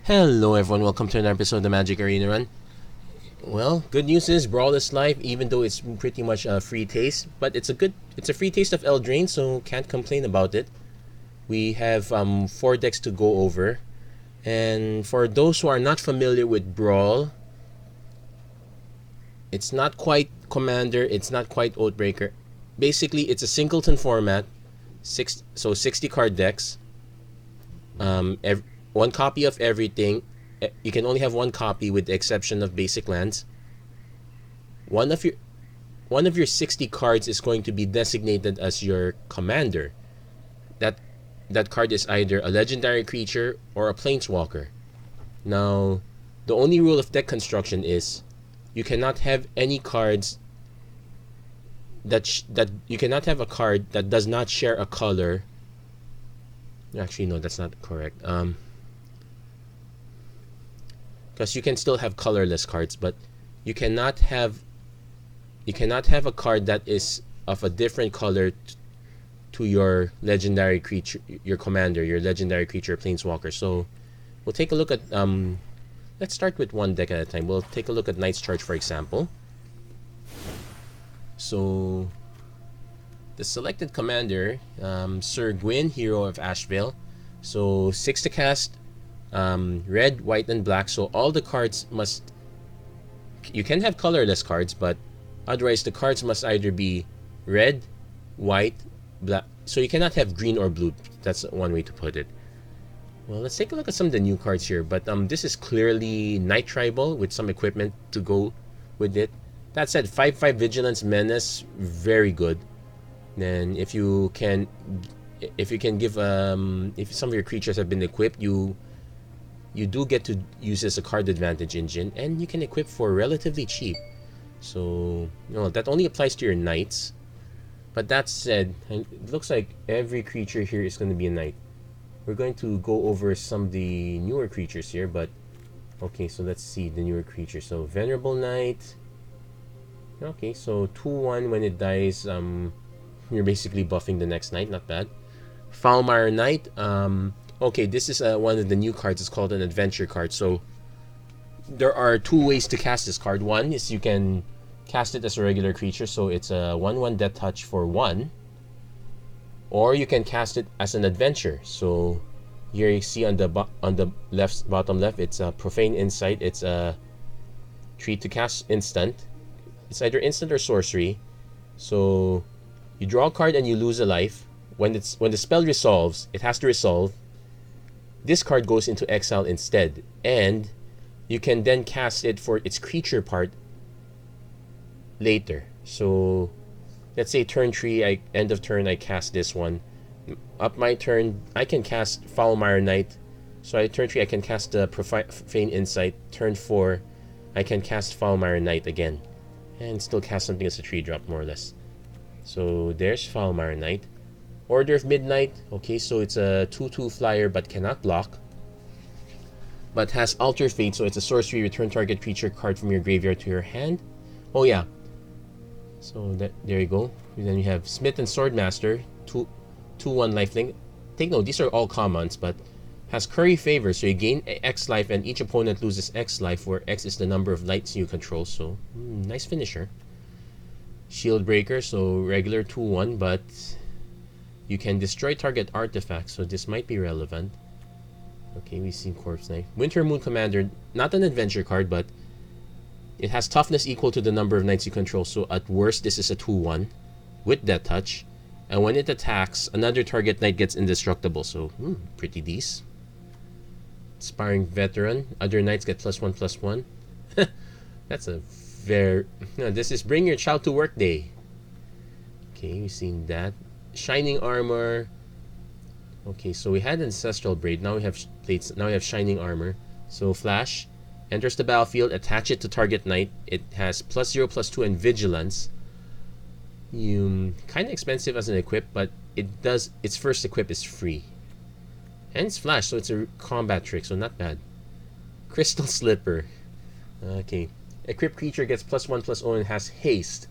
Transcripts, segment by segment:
Hello everyone, welcome to another episode of the MTG Arena Run. Well, good news is Brawl is live, even though it's pretty much a free taste. But it's a free taste of Eldraine, so can't complain about it. We have 4 decks to go over. And for those who are not familiar with Brawl, it's not quite Commander, it's not quite Oathbreaker. Basically, it's a singleton format, 60 card decks. One copy of everything. You can only have one copy with the exception of basic lands. One of your 60 cards is going to be designated as your commander. That card is either a legendary creature or a planeswalker. Now, the only rule of deck construction is you cannot have any cards that you cannot have a card that does not share a color. Actually, no, that's not correct. Because you can still have colorless cards, but you cannot have a card that is of a different color to your legendary creature, your commander, your legendary creature, planeswalker. So we'll take a look at let's start with one deck at a time. We'll take a look at Knight's Charge, for example. So the selected commander, Sir Gwyn, Hero of Ashvale. So 6 to cast, red, white, and black. So all the cards must. You can have colorless cards, but otherwise the cards must either be red, white, black. So you cannot have green or blue. That's one way to put it. Well, let's take a look at some of the new cards here. But this is clearly Night Tribal with some equipment to go with it. That said, 5/5 Vigilance Menace, very good. Then if you can give if some of your creatures have been equipped, you do get to use this as a card advantage engine, and you can equip for relatively cheap. So that only applies to your knights. But that said, it looks like every creature here is going to be a knight. We're going to go over some of the newer creatures here, but okay, so let's see the newer creatures. So Venerable Knight. Okay, so 2/1 when it dies, you're basically buffing the next knight. Not bad. Foulmire Knight. Okay, this is one of the new cards. It's called an adventure card. So there are 2 ways to cast this card. One is you can cast it as a regular creature, so it's a 1/1 Death Touch for 1. Or you can cast it as an adventure. So here you see on the bottom left, it's a Profane Insight. It's a treat to cast instant. It's either instant or sorcery. So you draw a card and you lose a life. When the spell resolves, it has to resolve. This card goes into exile instead, and you can then cast it for its creature part later. So let's say turn 3, end of turn, I cast this one. Up my turn, I can cast Foulmire Knight. So turn 3, I can cast the Profane Insight. Turn 4, I can cast Foulmire Knight again, and still cast something as a 3-drop, more or less. So there's Foulmire Knight. Order of Midnight. Okay, so it's a 2/2 flyer but cannot block, but has Alter Fate, so it's a sorcery. Return target creature card from your graveyard to your hand. Oh yeah, so there you go. And then you have Smith and Swordmaster, 2/1 lifelink. Take note, these are all commons, but has Curry Favor, so you gain X life and each opponent loses X life, where X is the number of lights you control. So nice finisher. Shield Breaker, so regular 2/1, but you can destroy target artifacts, so this might be relevant. Okay, we've seen Corpse Knight. Winter Moon Commander, not an adventure card, but it has toughness equal to the number of knights you control, so at worst this is a 2/1 with Death Touch, and when it attacks, another target knight gets indestructible, so pretty decent. Aspiring Veteran, other knights get +1/+1. That's a very... this is Bring Your Child to Work Day. Okay, we've seen that. Shining Armor. Okay, so we had Ancestral Braid. Now we have plates. Now we have Shining Armor. So Flash enters the battlefield. Attach it to target knight. It has +0/+2 and Vigilance. Kind of expensive as an equip, but it does. Its first equip is free, and it's Flash, so it's a combat trick. So not bad. Crystal Slipper. Okay, equipped creature gets +1/+0 and has haste.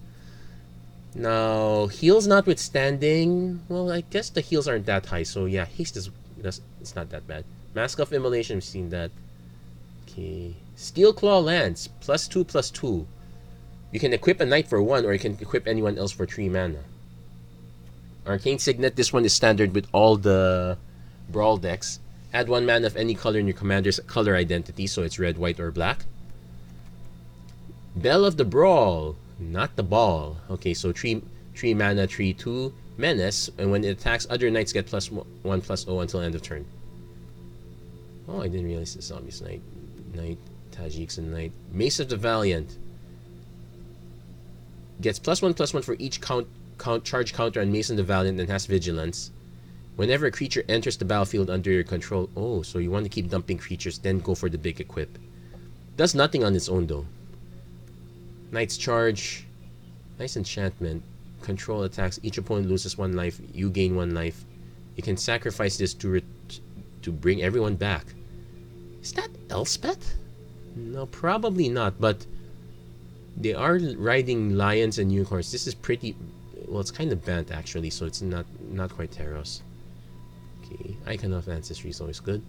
Now, heals notwithstanding, well, I guess the heals aren't that high, so yeah, haste is, it's not that bad. Mask of Immolation, we've seen that. Okay. Steel Claw lands. +2/+2. You can equip a knight for 1, or you can equip anyone else for 3 mana. Arcane Signet. This one is standard with all the Brawl decks. Add 1 mana of any color in your commander's color identity, so it's red, white, or black. Bell of the Brawl. Not the ball. Okay, so 3 mana, 3/2 menace, and when it attacks, other knights get +1/+0 until end of turn. Oh, I didn't realize the zombies. Knight, Tajiks, and Knight. Mace of the Valiant. Gets +1/+1 for each charge counter on Mace of the Valiant and has vigilance. Whenever a creature enters the battlefield under your control. Oh, so you want to keep dumping creatures, then go for the big equip. Does nothing on its own though. Knight's Charge. Nice enchantment. Control attacks. Each opponent loses 1 life. You gain 1 life. You can sacrifice this to bring everyone back. Is that Elspeth? No, probably not, but they are riding lions and unicorns. This is pretty... Well, it's kind of banned actually, so it's not quite Teros. Okay, Icon of Ancestry is always good.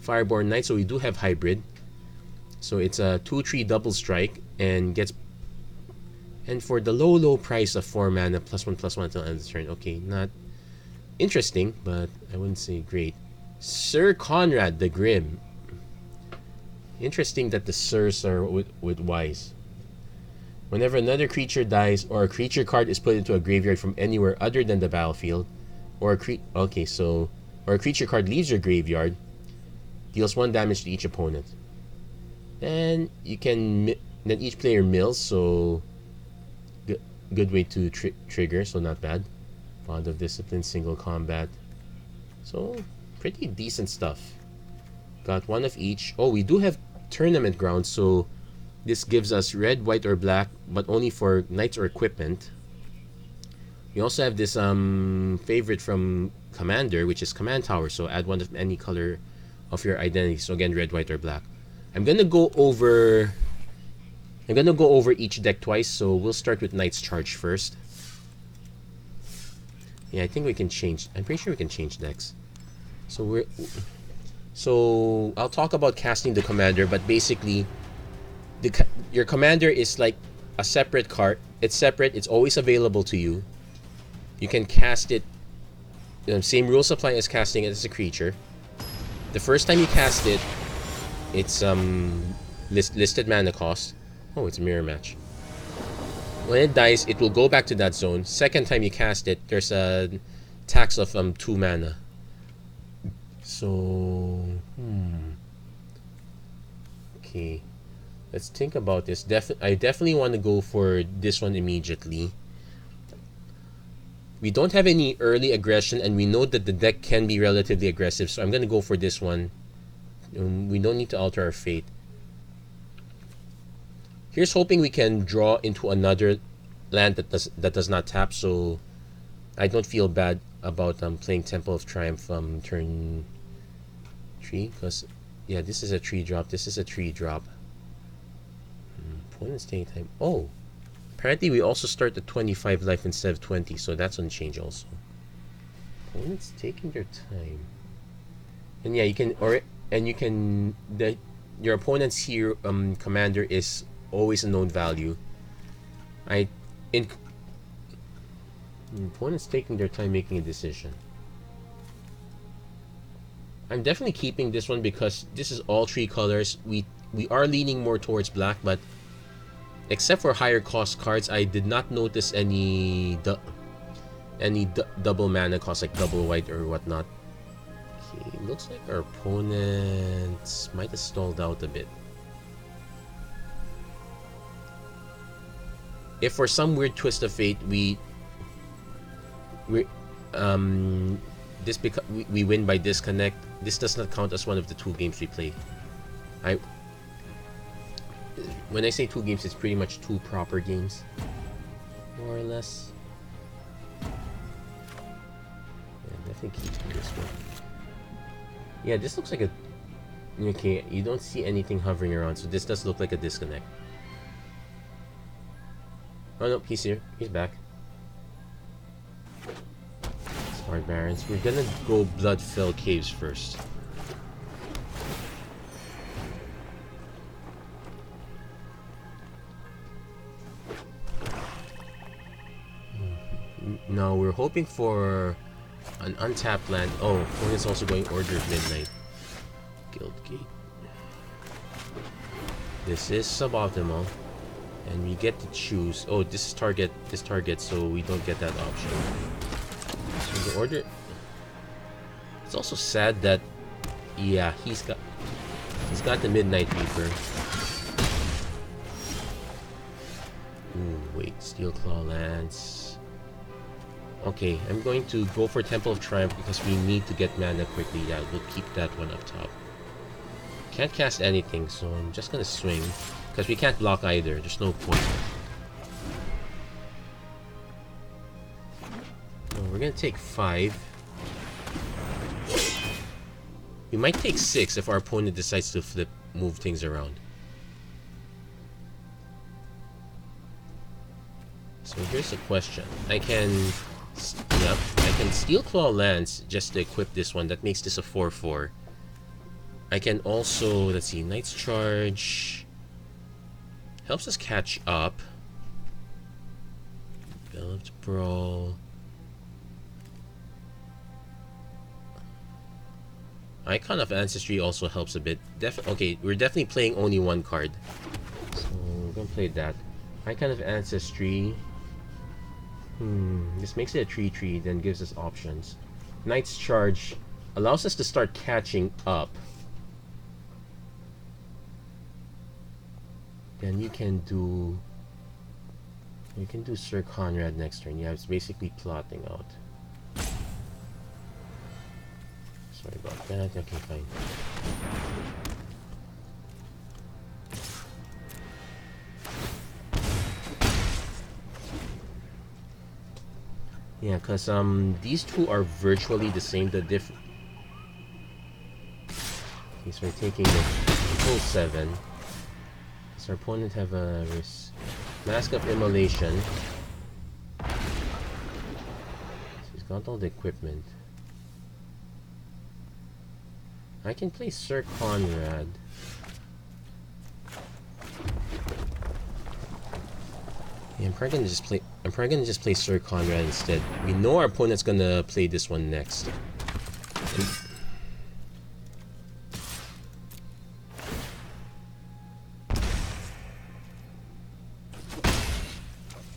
Fireborn Knight, so we do have hybrid. So it's a 2/3 double strike and gets... And for the low price of 4 mana, +1/+1 until end of turn. Okay, not interesting, but I wouldn't say great. Sir Conrad the Grim. Interesting that the Sirs are with Ys. Whenever another creature dies or a creature card is put into a graveyard from anywhere other than the battlefield, or a creature card leaves your graveyard, deals 1 damage to each opponent. Then you can then each player mills, so good way to trigger, so not bad. Bond of Discipline, single combat, so pretty decent stuff. Got 1 of each. Oh, we do have tournament grounds, so this gives us red, white, or black, but only for knights or equipment. We also have this favorite from Commander, which is Command Tower, so add 1 of any color of your identity. So again, red, white, or black. I'm gonna go over each deck twice, so we'll start with Knight's Charge first. Yeah, I think we can change. I'm pretty sure we can change decks. So I'll talk about casting the commander, but basically, your commander is like a separate card. It's separate. It's always available to you. You can cast it. Same rules apply as casting it as a creature. The first time you cast it, it's listed mana cost. Oh, it's a mirror match. When it dies, it will go back to that zone. Second time you cast it, there's a tax of 2 mana. So, okay, let's think about this. I definitely want to go for this one immediately. We don't have any early aggression, and we know that the deck can be relatively aggressive, so I'm going to go for this one. We don't need to alter our fate. Here's hoping we can draw into another land that does not tap, so I don't feel bad about playing Temple of Triumph turn 3, because yeah, this is a 3-drop. This is a 3-drop. Opponent's taking time. Oh, apparently we also start at 25 life instead of 20, so that's on change also. Opponent's taking their time. And yeah, your opponent's here commander is always a known value. Opponent's taking their time making a decision. I'm definitely keeping this one because this is all 3 colors. We are leaning more towards black, but except for higher cost cards, I did not notice any double mana cost, like double white or whatnot. Okay, looks like our opponents might have stalled out a bit. If for some weird twist of fate we win by disconnect, this does not count as one of the 2 games we play. When I say 2 games, it's pretty much 2 proper games, more or less. Yeah, definitely keep this one. Yeah, this looks like a... Okay, you don't see anything hovering around, so this does look like a disconnect. Oh no, he's here. He's back. Smart Barons. We're gonna go Bloodfell Caves first. No, we're hoping for an untapped land. Oh, opponent's also going Order of Midnight. Guildgate. This is suboptimal. And we get to choose. Oh, this target, so we don't get that option. So the order. It's also sad that, yeah, he's got the Midnight Reaper. Ooh, wait, Steel Claw Lance. Okay, I'm going to go for Temple of Triumph because we need to get mana quickly. Yeah, we'll keep that one up top. Can't cast anything, so I'm just gonna swing. Because we can't block either, there's no point. Oh, we're gonna take 5. We might take 6 if our opponent decides to move things around. So here's the question. I can Steel Claw Lance just to equip this one. That makes this a 4/4. I can also, let's see, Knight's Charge helps us catch up. Developed Brawl. Icon of Ancestry also helps a bit. Okay, we're definitely playing only one card, so we're gonna play that. Icon of Ancestry. This makes it a 3/3, then gives us options. Knight's Charge allows us to start catching up. Then you can do Sir Conrad next turn. Yeah, it's basically plotting out. Sorry about that. Okay, fine. Yeah, cause these two are virtually the same. The diff. Okay, so we're taking the full 7. Does our opponent have a Mask of Immolation? So he's got all the equipment. I can play Sir Conrad. Yeah, I'm probably gonna just play Sir Conrad instead. We know our opponent's gonna play this one next.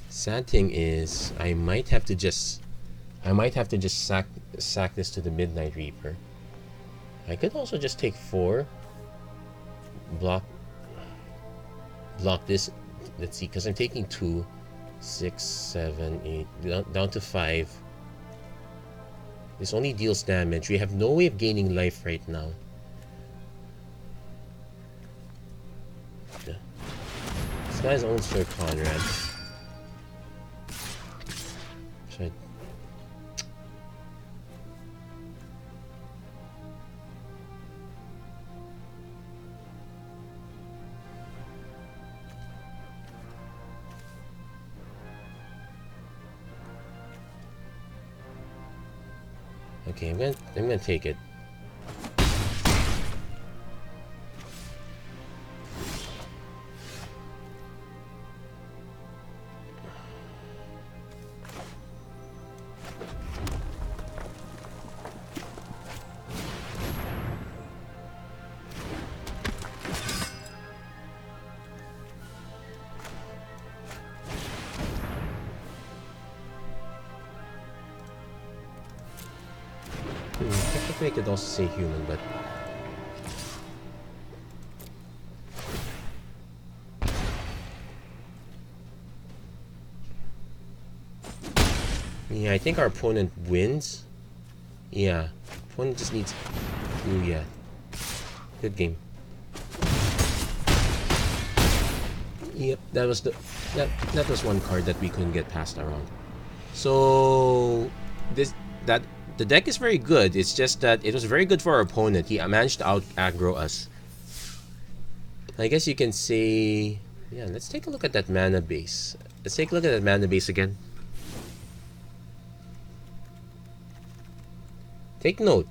Sad thing is, I might have to just sack this to the Midnight Reaper. I could also just take 4, block this. Let's see, because I'm taking 2, 6, 7, 8, down to 5. This only deals damage. We have no way of gaining life right now. This guy's own Sir Conrad. Should I... Okay, I'm gonna take it. Technically I could also say human, but yeah, I think our opponent wins. Yeah, opponent just needs. Ooh, yeah, good game. Yep, that was that was one card that we couldn't get passed around. So the deck is very good. It's just that it was very good for our opponent. He managed to out aggro us. I guess you can say, yeah. Let's take a look at that mana base. Let's take a look at that mana base again. Take note,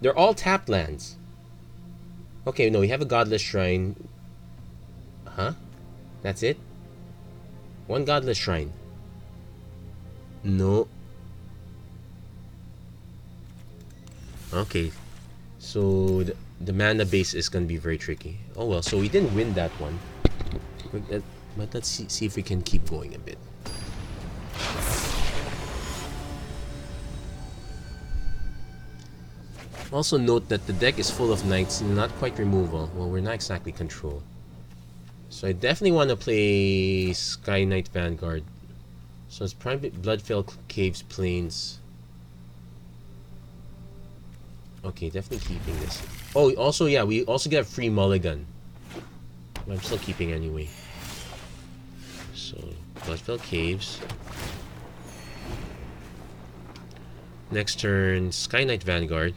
they're all tapped lands. Okay, no, we have a Godless Shrine. Huh? That's it? One Godless Shrine. No. Okay. So the mana base is gonna be very tricky. Oh well, so we didn't win that one. But let's see if we can keep going a bit. Also note that the deck is full of knights, not quite removal. Well, we're not exactly control. So I definitely want to play Sky Knight Vanguard. So it's Private Bloodfell Caves Plains. Okay, definitely keeping this. Oh, also, yeah, we also get a free mulligan. I'm still keeping anyway. So, Bloodfell Caves. Next turn, Sky Knight Vanguard.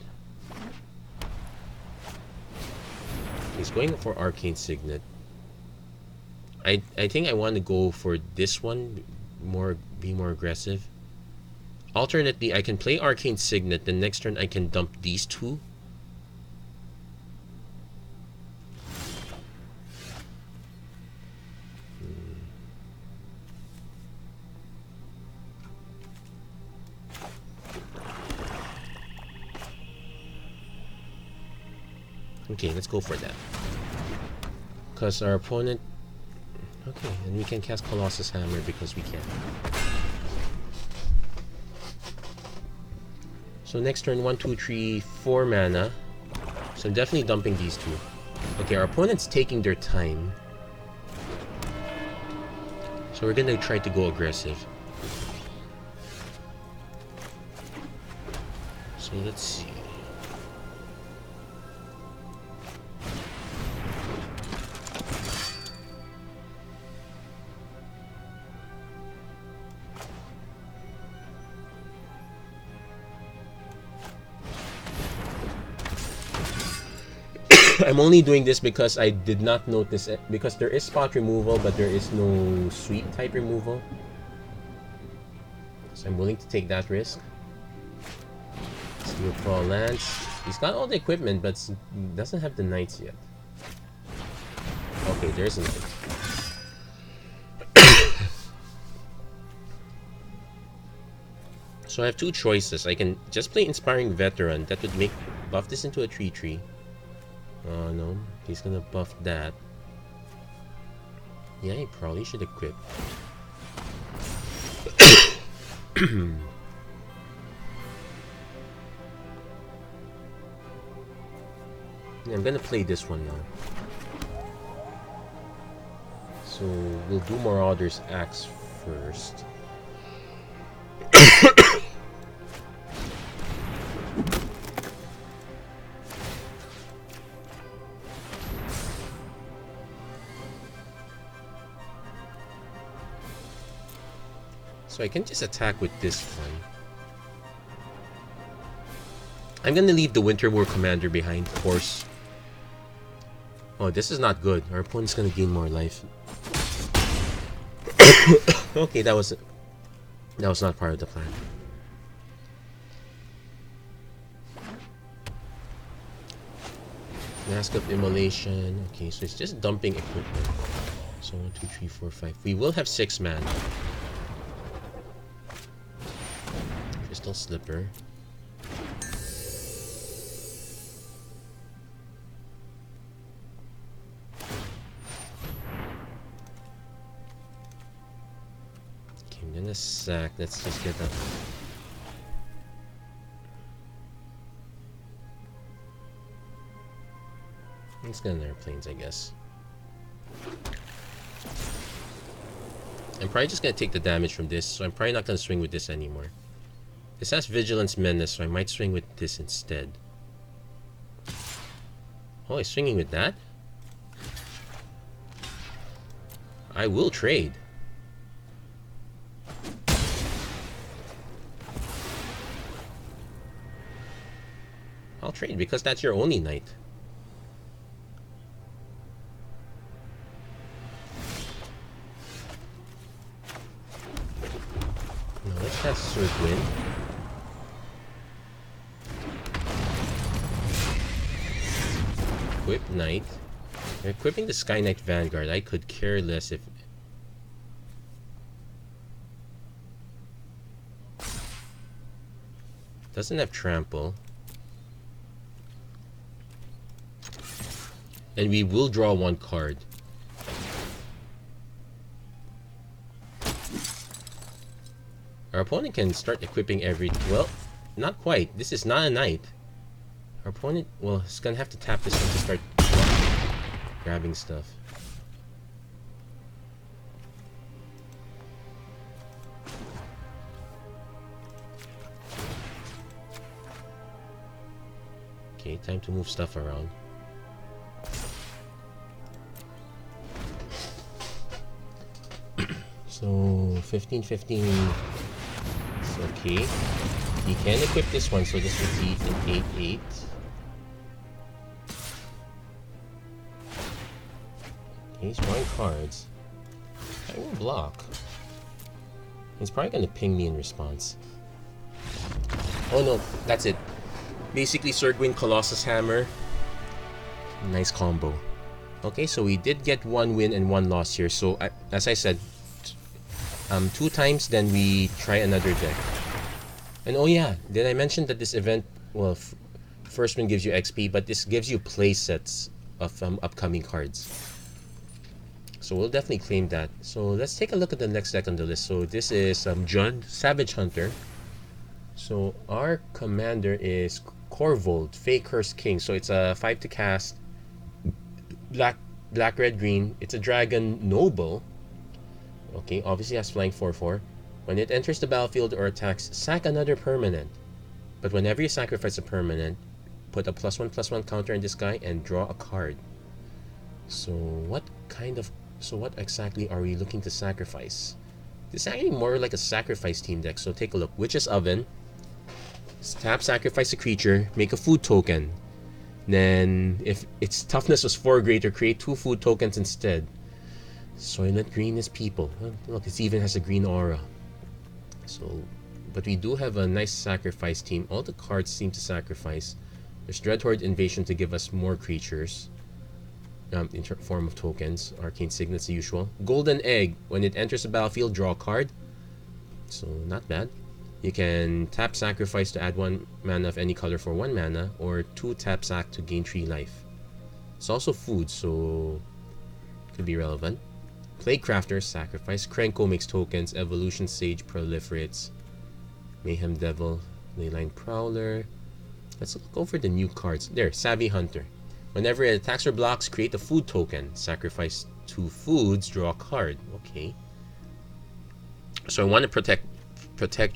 He's going for Arcane Signet. I think I want to go for this one, be more aggressive. Alternately, I can play Arcane Signet. The next turn, I can dump these two. Okay, let's go for that. Because our opponent... Okay, and we can cast Colossus Hammer because we can. So next turn, 1, 2, 3, 4 mana. So I'm definitely dumping these two. Okay, our opponent's taking their time. So we're gonna try to go aggressive. So let's see. I'm only doing this because I did not notice it, because there is spot removal, but there is no sweep type removal. So I'm willing to take that risk. Steel Claw Lance. He's got all the equipment, but doesn't have the knights yet. Okay, there's a knight. So I have two choices. I can just play Inspiring Veteran. That would buff this into a 3/3. Oh no, he's gonna buff that. Yeah, he probably should equip. Yeah, I'm gonna play this one now. So we'll do Marauder's Axe first. So I can just attack with this one. I'm gonna leave the Winter War Commander behind, of course. Oh, this is not good. Our opponent's gonna gain more life. Okay, that was not part of the plan. Mask of Immolation. Okay, so it's just dumping equipment. So 1, 2, 3, 4, 5. We will have 6 mana. Crystal Slipper. Okay, I'm gonna sack. Let's just get that. Let's get another planes, I guess. I'm probably just gonna take the damage from this, so I'm probably not gonna swing with this anymore. This has Vigilance Menace, so I might swing with this instead. Oh, he's swinging with that? I will trade. I'll trade because that's your only knight. No, let's cast Sir Gwyn. Equip Knight. We're equipping the Sky Knight Vanguard. I could care less if... Doesn't have trample. And we will draw one card. Our opponent can start equipping every... Well, not quite. This is not a knight. Our opponent... Well, he's gonna have to tap this one to start grabbing stuff. Okay, time to move stuff around. So 15-15 is okay. He can equip this one, so this would be an 8-8. Okay, he's drawing cards. I will block. He's probably gonna ping me in response. Oh no, that's it. Basically, Surgwin, Colossus Hammer. Nice combo. Okay, so we did get one win and one loss here. So, as I said, 2 times, then we try another deck. And oh yeah, did I mention that this event, well, first one gives you XP, but this gives you play sets of upcoming cards. So we'll definitely claim that. So let's take a look at the next deck on the list. So this is Jund, Savage Hunter. So our commander is Corvold, Fey Cursed King. So it's a 5 to cast, black, red, green. It's a dragon noble. Okay, obviously has flying 4/4. When it enters the battlefield or attacks, sack another permanent. But whenever you sacrifice a permanent, put a +1/+1 counter in this guy and draw a card. So what exactly are we looking to sacrifice? This is actually more like a sacrifice team deck. So take a look. Witch's Oven. Tap, sacrifice a creature, make a food token. Then, if its toughness was 4 greater, create 2 food tokens instead. Soylent Green is people. Look, it even has a green aura. So, but we do have a nice sacrifice team. All the cards seem to sacrifice. There's Dreadhorde Invasion to give us more creatures. In form of tokens. Arcane Signets, the usual. Golden Egg. When it enters the battlefield, draw a card. So, not bad. You can tap sacrifice to add 1 mana of any color for 1 mana, or 2 tap sack to gain 3 life. It's also food, so could be relevant. Plague Crafter, sacrifice. Krenko makes tokens. Evolution Sage proliferates. Mayhem Devil, Leyline Prowler. Let's look over the new cards. There, Savvy Hunter. Whenever it attacks or blocks, create a food token. Sacrifice 2 foods, draw a card. Okay. So I want to protect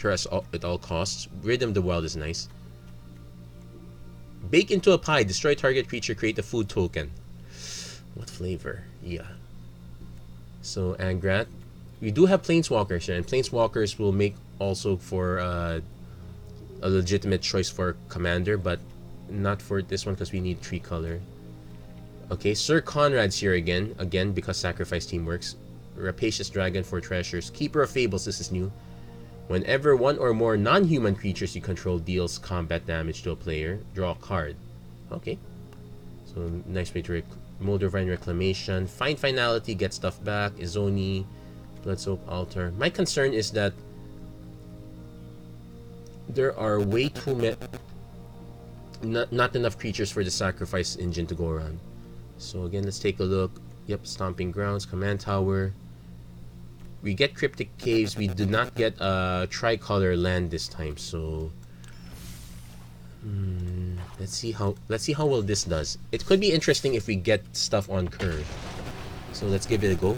her at all costs. Rhythm the Wild is nice. Bake into a pie. Destroy target creature. Create a food token. What flavor? Yeah. So Angrat. We do have Planeswalkers here, and Planeswalkers will make also for a legitimate choice for commander, but not for this one because we need 3 color. Okay, Sir Conrad's here again because sacrifice team works. Rapacious Dragon for treasures. Keeper of Fables, this is new. Whenever 1 or more non-human creatures you control deals combat damage to a player, draw a card. Okay. So, nice way to Moldavine Reclamation. Find Finality, get stuff back. Izoni, Bloodsoap Altar. My concern is that there are way too many... Not enough creatures for the sacrifice engine to go around. So again, let's take a look. Yep, Stomping Grounds, Command Tower. We get Cryptic Caves. We do not get a tricolor land this time. So let's see how well this does. It could be interesting if we get stuff on curve. So let's give it a go.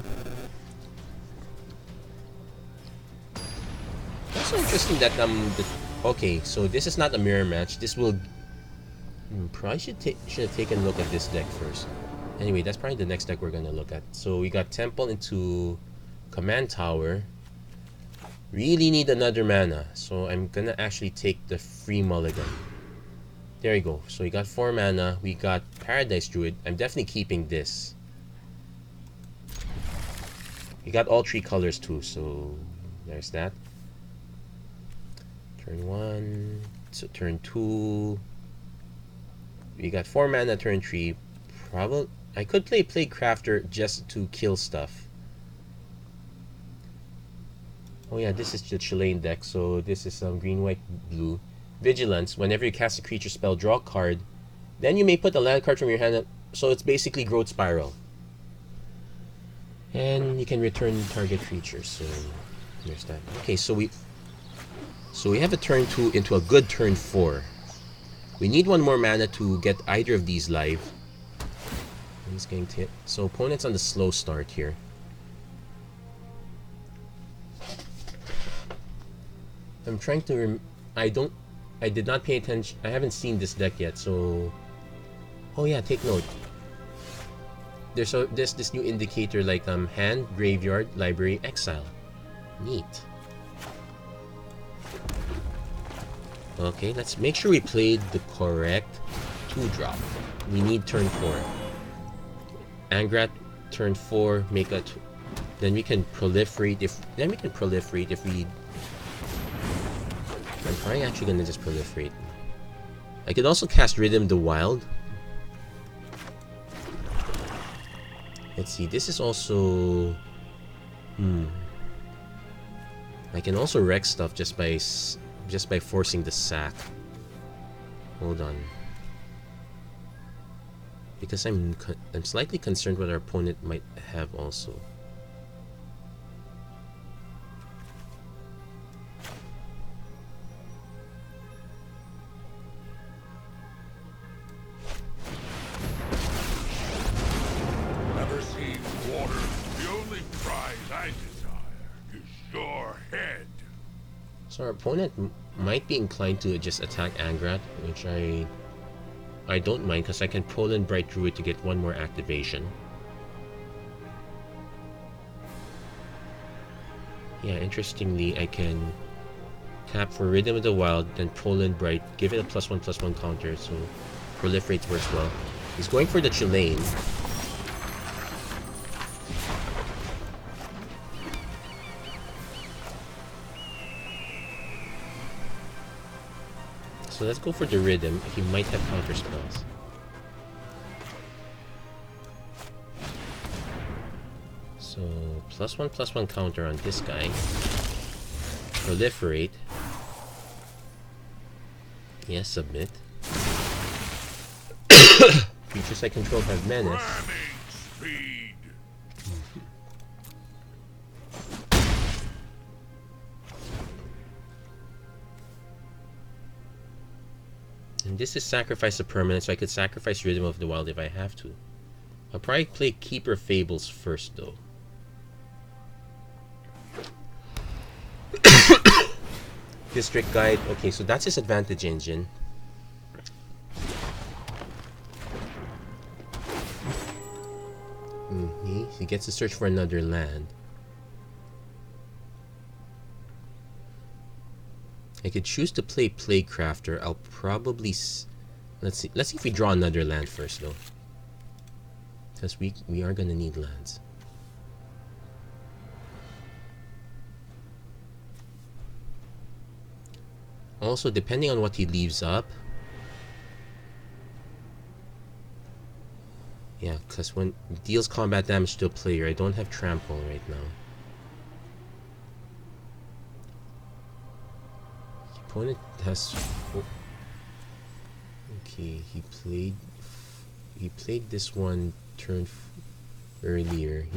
Also interesting that okay, so this is not a mirror match. This will probably should have taken a look at this deck first. Anyway, that's probably the next deck we're gonna look at. So we got Temple into Command Tower. Really need another mana, so I'm gonna actually take the free mulligan. There you go. So we got 4 mana. We got Paradise Druid. I'm definitely keeping this. We got all 3 colors too, so there's that. Turn 1, so turn 2. We got 4 mana, turn 3. Probably I could play Plague Crafter just to kill stuff. Oh yeah, this is the Chilean deck, so this is green, white, blue. Vigilance. Whenever you cast a creature spell, draw a card. Then you may put a land card from your hand. So it's basically Growth Spiral. And you can return target creature. So there's that. Okay, so we have a turn 2 into a good turn 4. We need one more mana to get either of these live. He's getting hit. So opponent's on the slow start here. I'm trying to I did not pay attention. I haven't seen this deck yet, so oh yeah, take note. There's this new indicator like hand, graveyard, library, exile. Neat. Okay, let's make sure we played the correct 2-drop. We need turn 4. Angrat, turn 4, make a then we can proliferate if we I'm probably actually gonna just proliferate. I could also cast Rhythm the Wild. Let's see, this is also I can also wreck stuff just by forcing the sack. Hold on. Because I'm slightly concerned what our opponent might have also. Never seen water. The only prize I desire is your head. So our opponent might be inclined to just attack Angrat, which I don't mind because I can pull in Bright Druid to get one more activation. Yeah, interestingly, I can tap for Rhythm of the Wild, then pull in Bright, give it a +1/+1 counter, so Proliferate works well. He's going for the Chilean. So let's go for the Rhythm. He might have counter spells. So +1/+1 counter on this guy. Proliferate. Yes, submit. Creatures I control have menace. And this is sacrifice a permanent, so I could sacrifice Rhythm of the Wild if I have to. I'll probably play Keeper Fables first, though. District Guide. Okay, so that's his advantage engine. He gets to search for another land. I could choose to play Plaguecrafter. I'll probably let's see if we draw another land first, though, because we are gonna need lands. Also, depending on what he leaves up. Yeah, because when it deals combat damage to a player, I don't have Trample right now. The opponent has... Oh. Okay, he played this one turn earlier.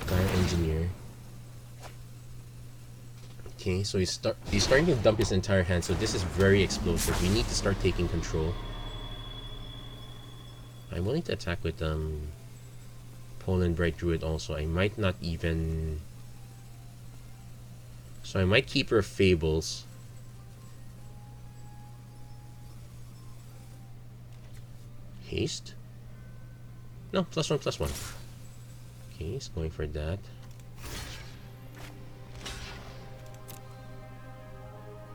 Gaia Engineer. Okay, so he's starting to dump his entire hand, so this is very explosive. We need to start taking control. I'm willing to attack with Poland Bright Druid also. I might not even... So I might keep her Fables. Haste? No, +1/+1. Okay, he's going for that.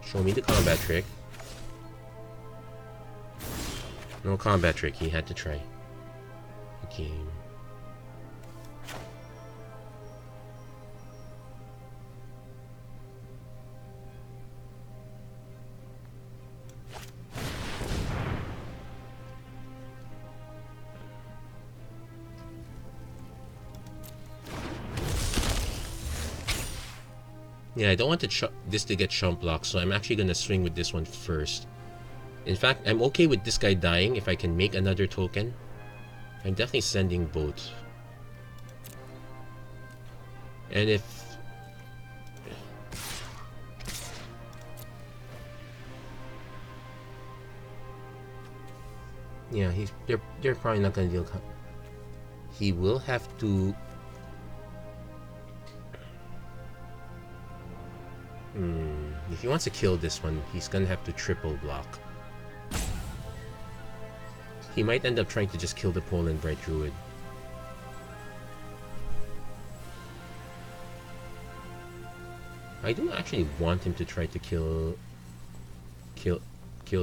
Show me the combat trick. No combat trick, he had to try. Okay. Yeah, I don't want this to get chump blocked, so I'm actually gonna swing with this one first. In fact, I'm okay with this guy dying if I can make another token. I'm definitely sending both. And if... yeah, they're probably not gonna deal... he will have to... if he wants to kill this one, he's gonna have to triple block. He might end up trying to just kill the Poland Bright Druid. I do actually want him to try to kill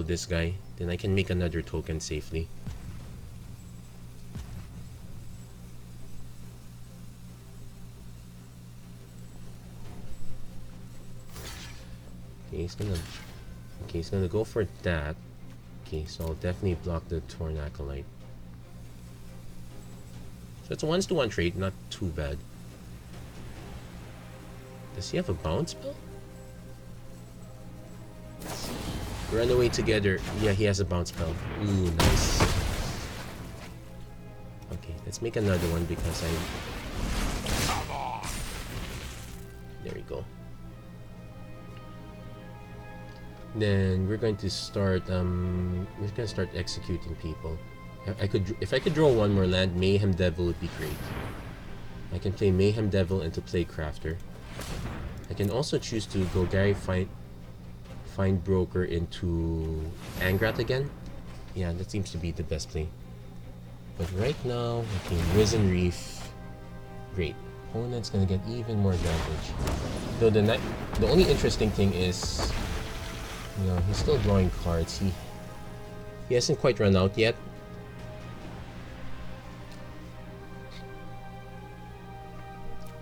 this guy. Then I can make another token safely. Okay, he's gonna go for that. Okay, so I'll definitely block the Torn Acolyte. So it's a 1-to-1 trade, not too bad. Does he have a bounce spell? Run away together. Yeah, he has a bounce spell. Ooh, nice. Okay, let's make another one because there we go. Then we're going to start executing people. If I could draw one more land, Mayhem Devil would be great. I can play Mayhem Devil and to play Crafter. I can also choose to go Gary Find Broker into Angrat again. Yeah, that seems to be the best play. But right now, okay, Risen Reef. Great. Opponent's gonna get even more damage. Though the only interesting thing is, you know, he's still drawing cards. He hasn't quite run out yet.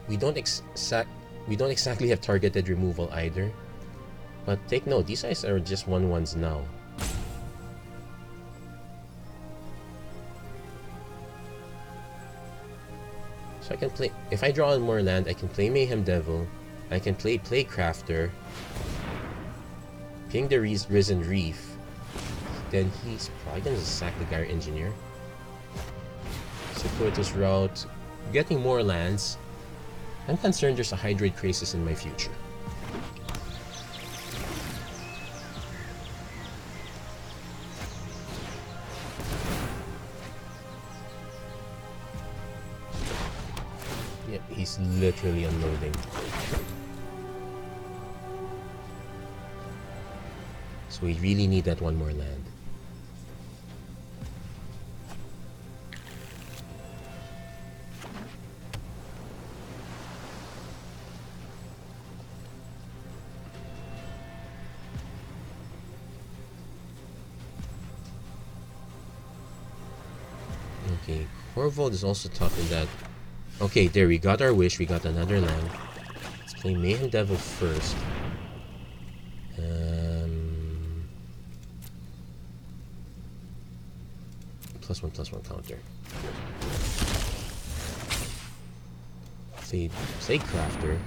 We don't exactly have targeted removal either. But take note, these guys are just 1/1s now. So I can play, if I draw on more land, I can play Mayhem Devil. I can play Crafter. Ping the Risen Reef. Then he's probably gonna sack the Gyre Engineer. Circuitous Route. Getting more lands. I'm concerned there's a Hydrate Crisis in my future. Yep, he's literally unloading. So we really need that one more land. Okay, Corvold is also tough in that. Okay, there, we got our wish, we got another land. Let's play Mayhem Devil first. +1/+1 counter. Say Crafter.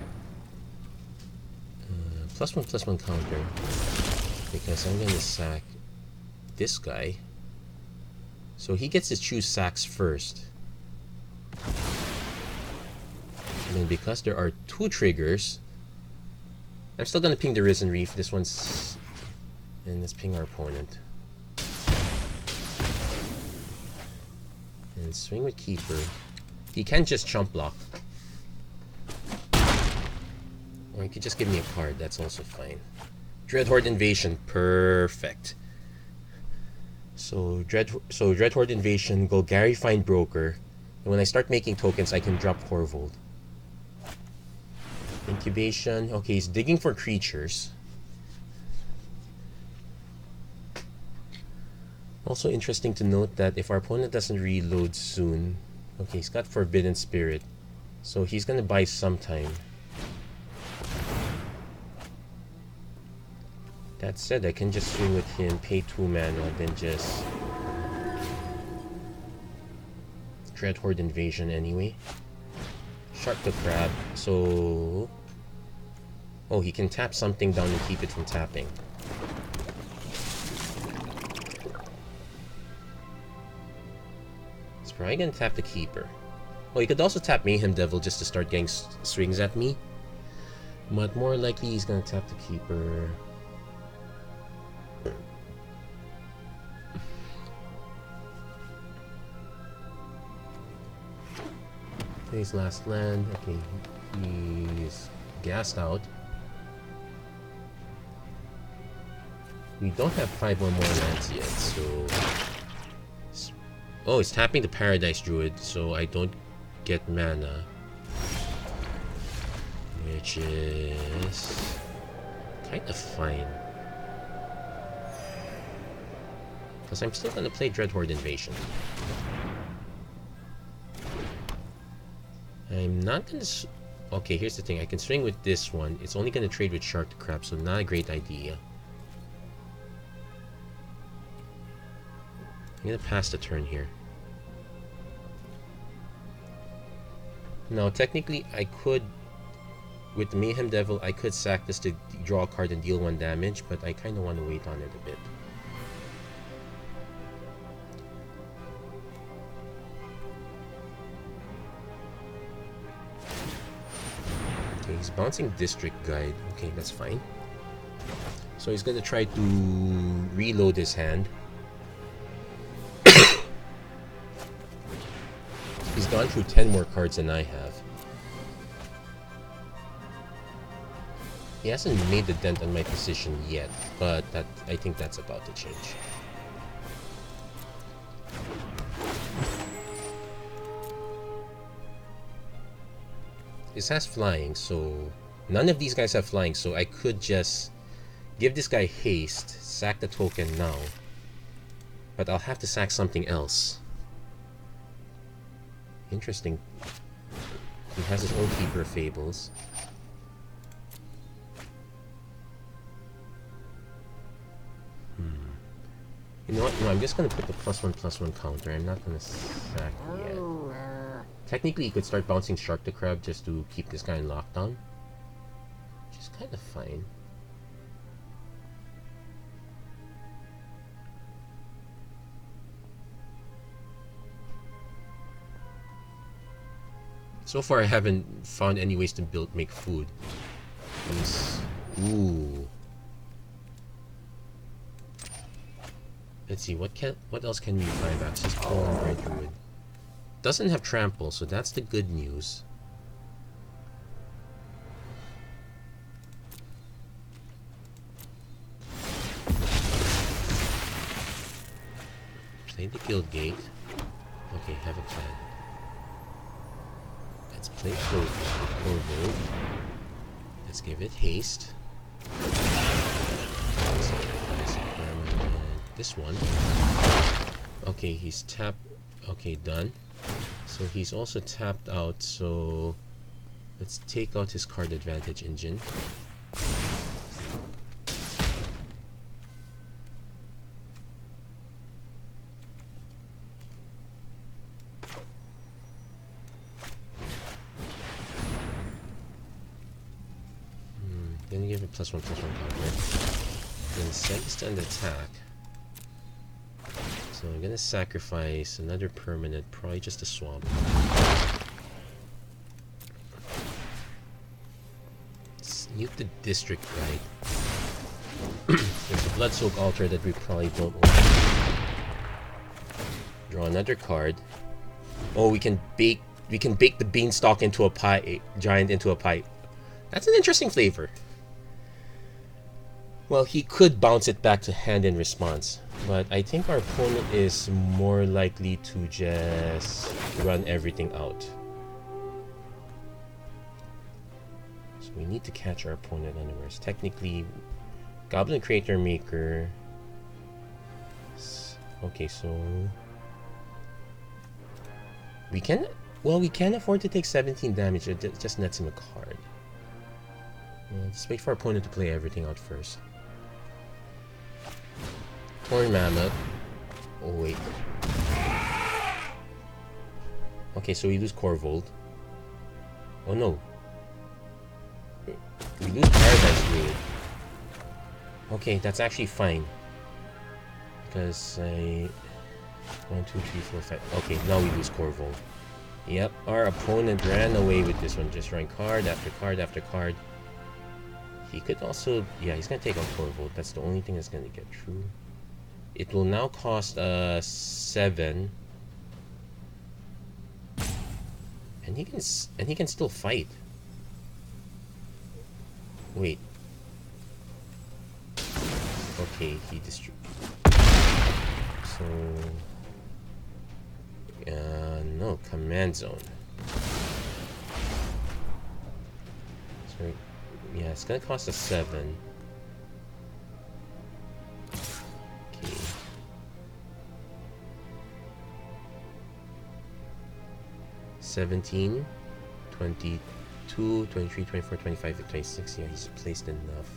+1/+1 counter. Because I'm gonna sack this guy. So he gets to choose sacks first. And then because there are 2 triggers, I'm still gonna ping the Risen Reef. This one's... and let's ping our opponent. And swing with Keeper. He can just chump block. Or he could just give me a card, that's also fine. Dreadhorde Invasion, perfect. So Dreadhorde Invasion, Golgari Find Broker. And when I start making tokens, I can drop Corvold. Incubation. Okay, he's digging for creatures. Also interesting to note that if our opponent doesn't reload soon... okay, he's got Forbidden Spirit. So he's gonna buy sometime. That said, I can just swing with him, pay 2 mana, then just... Dreadhorde Invasion anyway. Shark the Crab, so... Oh, he can tap something down and keep it from tapping. He's probably gonna tap the keeper. Oh, he could also tap Mayhem Devil just to start getting swings at me. But more likely he's gonna tap the keeper. His last land. Okay, he's gassed out. We don't have 5 or more lands yet, so... Oh, it's tapping the Paradise Druid, so I don't get mana. Which is... kind of fine. Because I'm still gonna play Dreadhorde Invasion. I'm not gonna... Okay, here's the thing. I can swing with this one. It's only gonna trade with Shark to Crab, so not a great idea. I'm gonna pass the turn here. Now, technically, I could... With the Mayhem Devil, I could sack this to draw a card and deal 1 damage, but I kind of want to wait on it a bit. Okay, he's bouncing District Guide. Okay, that's fine. So he's gonna try to reload his hand. He's gone through 10 more cards than I have. He hasn't made the dent on my position yet, but I think that's about to change. This has flying, so none of these guys have flying, so I could just give this guy haste, sack the token now, but I'll have to sack something else. Interesting. He has his own Keeper of Fables. You know what? No, I'm just gonna put the +1/+1 counter. I'm not gonna sack yet. Technically, you could start bouncing Shark the Crab just to keep this guy in lockdown, which is kind of fine. So far, I haven't found any ways to make food. Ooh. Let's see, what else can we buy back? Just Brawl and Bright Druid. Doesn't have Trample, so that's the good news. Play the Guild Gate. Okay, have a plan. Let's play Corvold. Let's give it haste. This one. Okay, he's tapped. Okay, done. So he's also tapped out, so let's take out his card advantage engine. Then you give it +1/+1 counter. Then send this to an attack. So I'm gonna sacrifice another permanent, probably just a swamp. Nuke the District Guide. There's a Blood Soak Altar that we probably don't want. Draw another card. Oh, we can bake the beanstalk into a pie, giant into a pipe. That's an interesting flavor. Well, he could bounce it back to hand in response, but I think our opponent is more likely to just run everything out. So we need to catch our opponent unawares. Technically, Goblin Creator Maker. Okay, so we can afford to take 17 damage. It just nets him a card. Let's wait for our opponent to play everything out first. Torn Mammoth. Oh wait. Okay, so we lose Corvold. Oh no. We lose Paradise Druid. Okay, that's actually fine. Because I... 1, 2, 3, 4, 5... Okay, now we lose Corvo. Yep, our opponent ran away with this one. Just running card after card after card. He could also... Yeah, he's going to take out Corvo. That's the only thing that's going to get through. It will now cost 7. And he can still fight. Wait. Okay, he destroyed. So no, command zone. So yeah, it's gonna cost us 7. Okay. $17, 22, 23, 24, 25, 26. Yeah, he's placed enough.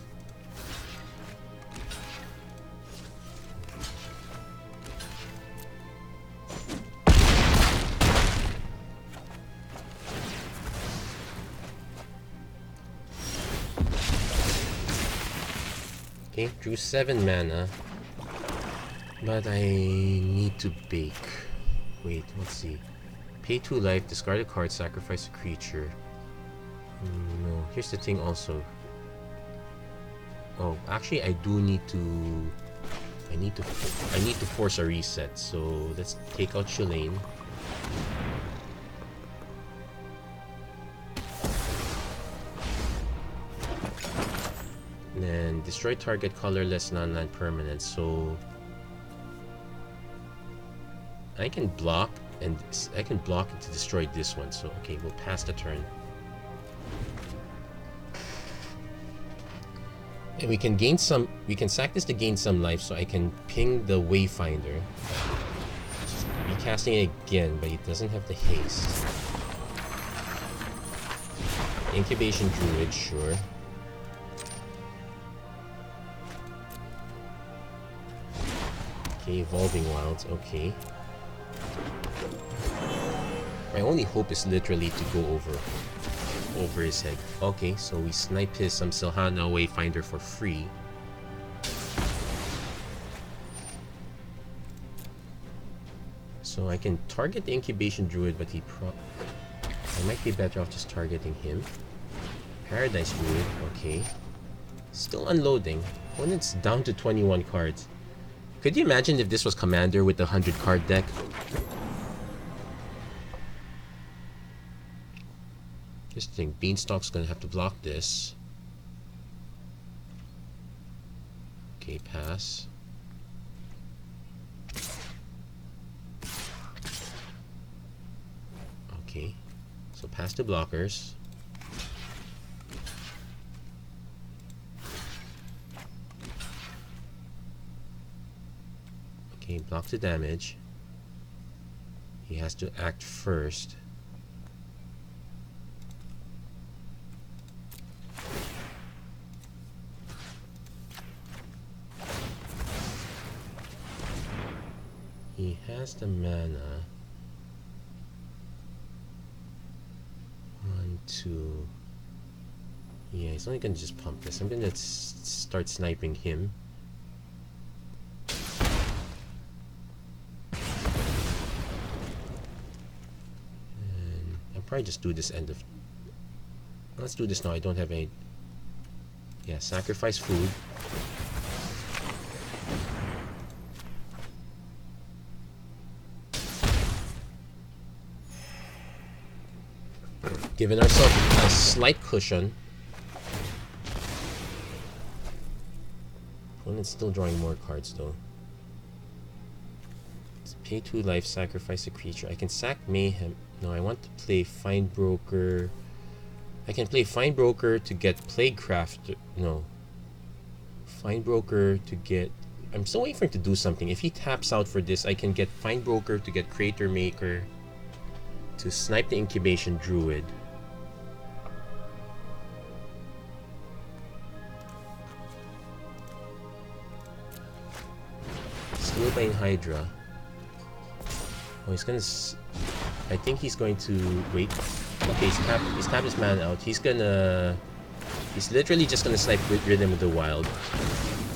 Okay, drew 7 mana. But I need to bake. Wait, let's see. Pay 2 life, discard a card, sacrifice a creature. No, here's the thing also. Oh, actually I do need to... I need to force a reset, so let's take out Shalane. And destroy target colorless non-land permanent, so I can block and I can block it to destroy this one. So okay, we'll pass the turn. And we can gain some, we can sack this to gain some life, so I can ping the Wayfinder. Recasting it again, but it doesn't have the haste. Incubation Druid, sure. Okay, Evolving Wilds, okay. My only hope is literally to go over his head. Okay, so we snipe his Silhana Wayfinder for free. So I can target the Incubation Druid, but I might be better off just targeting him. Paradise Druid, okay. Still unloading. Opponent's down to 21 cards. Could you imagine if this was Commander with the 100 card deck? Just think, Beanstalk's gonna have to block this. Okay, pass. Okay, so pass the blockers. Okay, block the damage. He has to act first. He has the mana. 1, 2. Yeah, he's only gonna just pump this. I'm gonna start sniping him. And I'll probably just do this end of... Let's do this now. I don't have any... Yeah, sacrifice food. Giving ourselves a slight cushion. Opponent's still drawing more cards though. Let's pay 2 life, sacrifice a creature. I can sack Mayhem. No, I want to play Find Broker. I can play Find Broker to get Plaguecraft. No. Find Broker to get... I'm still waiting for him to do something. If he taps out for this, I can get Find Broker to get Crater Maker to snipe the Incubation Druid. Steelbane Hydra. Oh, he's gonna... I think he's going to... Wait. Okay, he's tapped his man out. He's gonna... He's literally just gonna snipe Rhythm of the Wild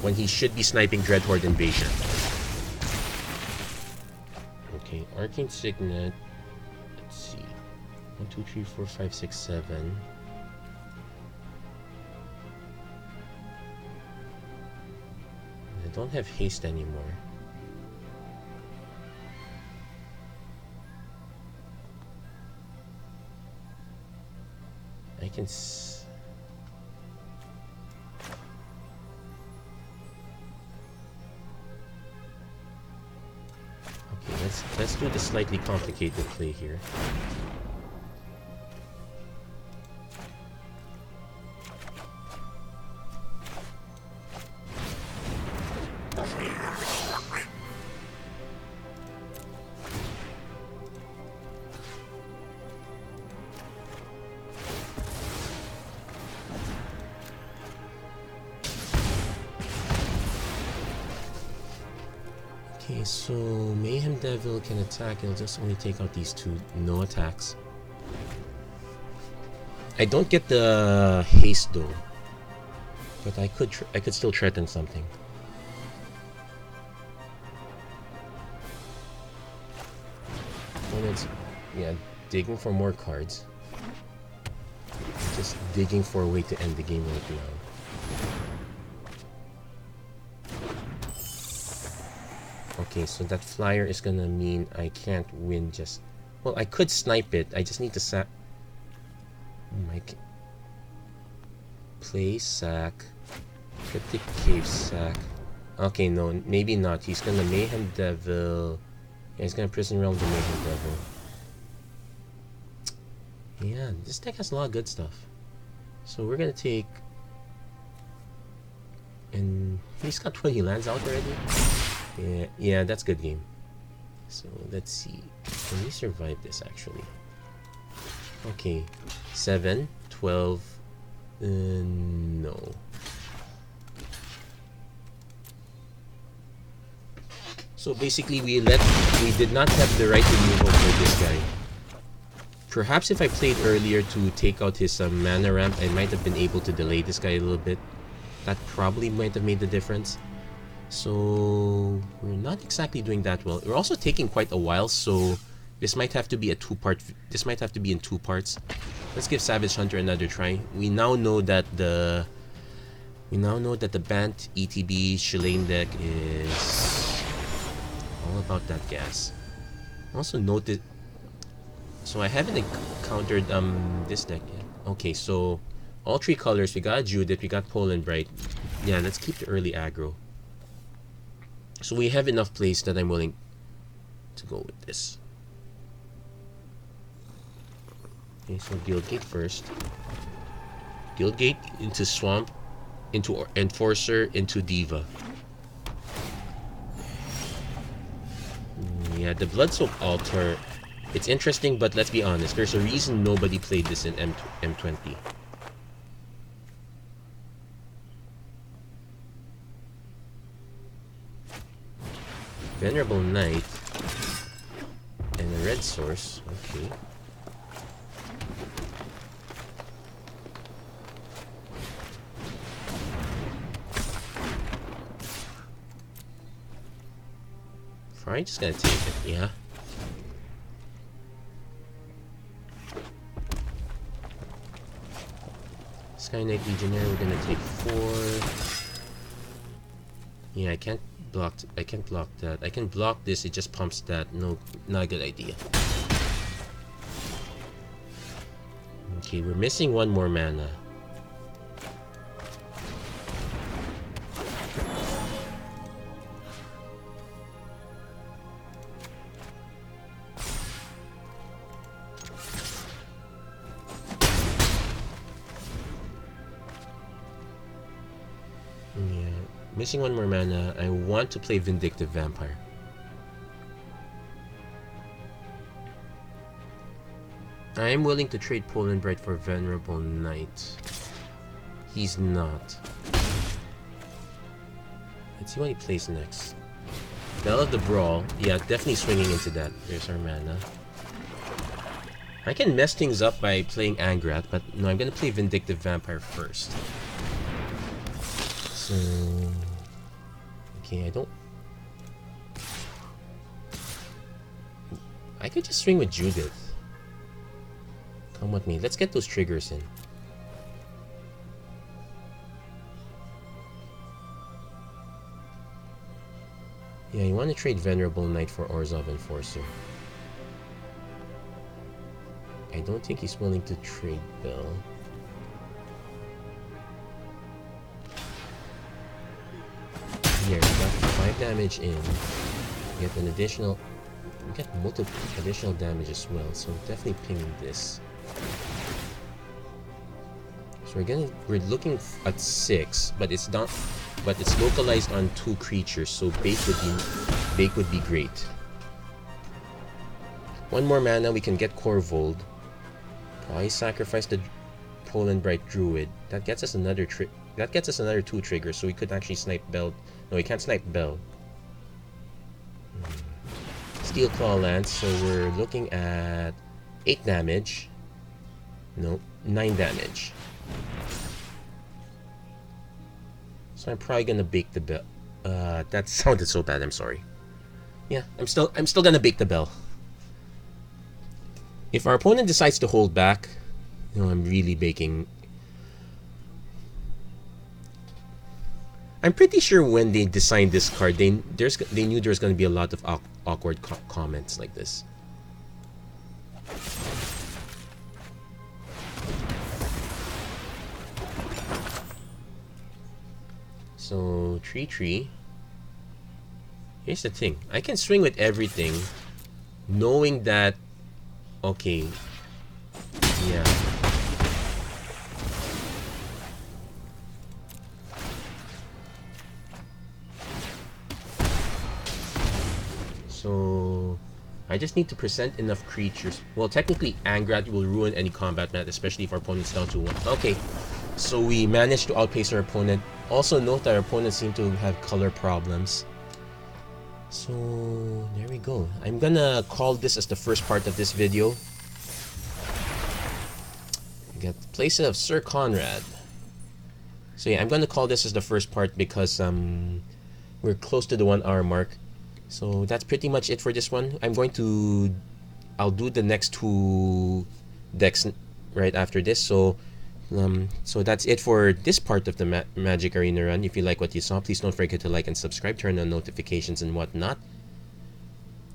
when he should be sniping Dreadhorde Invasion. Okay, Arcane Signet. Let's see. 1, 2, 3, 4, 5, 6, 7. I don't have haste anymore. I can okay, let's do the slightly complicated play here. Okay, so Mayhem Devil can attack. It'll just only take out these two. No attacks. I don't get the haste though, but I could still threaten something. Opponent's, yeah, digging for more cards. Just digging for a way to end the game right now. Okay, so that flyer is gonna mean I can't win just... Well, I could snipe it. I just need to sack... Play sack. Cryptic Cave sack. Okay, no, maybe not. He's gonna Mayhem Devil. Yeah, he's gonna Prison Realm the Mayhem Devil. Yeah, this deck has a lot of good stuff. So we're gonna take... And he's got 20 lands out already? Yeah, that's good game. So let's see. Can we survive this actually? Okay. 7, 12. No. So basically we did not have the right removal for this guy. Perhaps if I played earlier to take out his mana ramp, I might have been able to delay this guy a little bit. That probably might have made the difference. So we're not exactly doing that well. We're also taking quite a while, so this might have to be a two-part. This might have to be in 2 parts. Let's give Savage Hunter another try. We now know that the Bant ETB Shillane deck is all about that gas. Also noted. So I haven't encountered this deck yet. Okay, so all 3 colors. We got Judith. We got Poland Bright. Yeah, let's keep the early aggro. So we have enough plays that I'm willing to go with this. Okay, so Guildgate first. Guildgate into Swamp, into Enforcer, into Diva. Yeah, the Bloodsoak Altar. It's interesting, but let's be honest. There's a reason nobody played this in M20. Venerable Knight and a red source. Okay. Fine, just gonna take it, yeah. Sky Knight Legionnaire, we're gonna take 4. Yeah, I can't block that. I can block this, it just pumps that. No, not a good idea. Okay, we're missing 1 more mana. Missing 1 more mana. I want to play Vindictive Vampire. I am willing to trade Poland Bright for Venerable Knight. He's not. Let's see what he plays next. Bell of the Brawl. Yeah, definitely swinging into that. There's our mana. I can mess things up by playing Angrat, but no, I'm gonna play Vindictive Vampire first. So... okay, I don't... I could just swing with Judith. Come with me. Let's get those triggers in. Yeah, you want to trade Venerable Knight for Orzhov Enforcer. I don't think he's willing to trade Bell. Here, we got 5 damage in. We get an additional... we get multiple additional damage as well, so definitely ping this. So we're looking at 6, but it's not... but it's localized on 2 creatures, so Bake would be great. 1 more mana, we can get Corvold. Probably sacrifice the Poland Bright Druid. That gets us another 2 triggers, so we could actually snipe Bell. No, we can't snipe Bell. Steel Claw Lance, so we're looking at 8 damage. No, 9 damage. So I'm probably gonna bake the bell. That sounded so bad. I'm sorry. Yeah, I'm still gonna bake the bell. If our opponent decides to hold back, you know, I'm really baking. I'm pretty sure when they designed this card, they knew there's gonna be a lot of awkward comments like this. So, tree. Here's the thing. I can swing with everything, knowing that... okay. Yeah. So... I just need to present enough creatures. Well, technically, Angrat will ruin any combat mat, especially if our opponent's down to 1. Okay. So we managed to outpace our opponent. Also note that our opponent seemed to have color problems. So there we go. I'm gonna call this as the first part of this video. We got the playset of Sir Conrad. So yeah, I'm gonna call this as the first part because we're close to the 1 hour mark. So that's pretty much it for this one. I'll do the next 2 decks right after this. So that's it for this part of the Magic Arena Run. If you like what you saw, please don't forget to like and subscribe, turn on notifications and whatnot.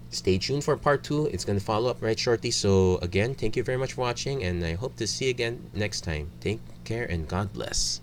Stay tuned for part 2. It's going to follow up right shortly. So again, thank you very much for watching, and I hope to see you again next time. Take care and God bless.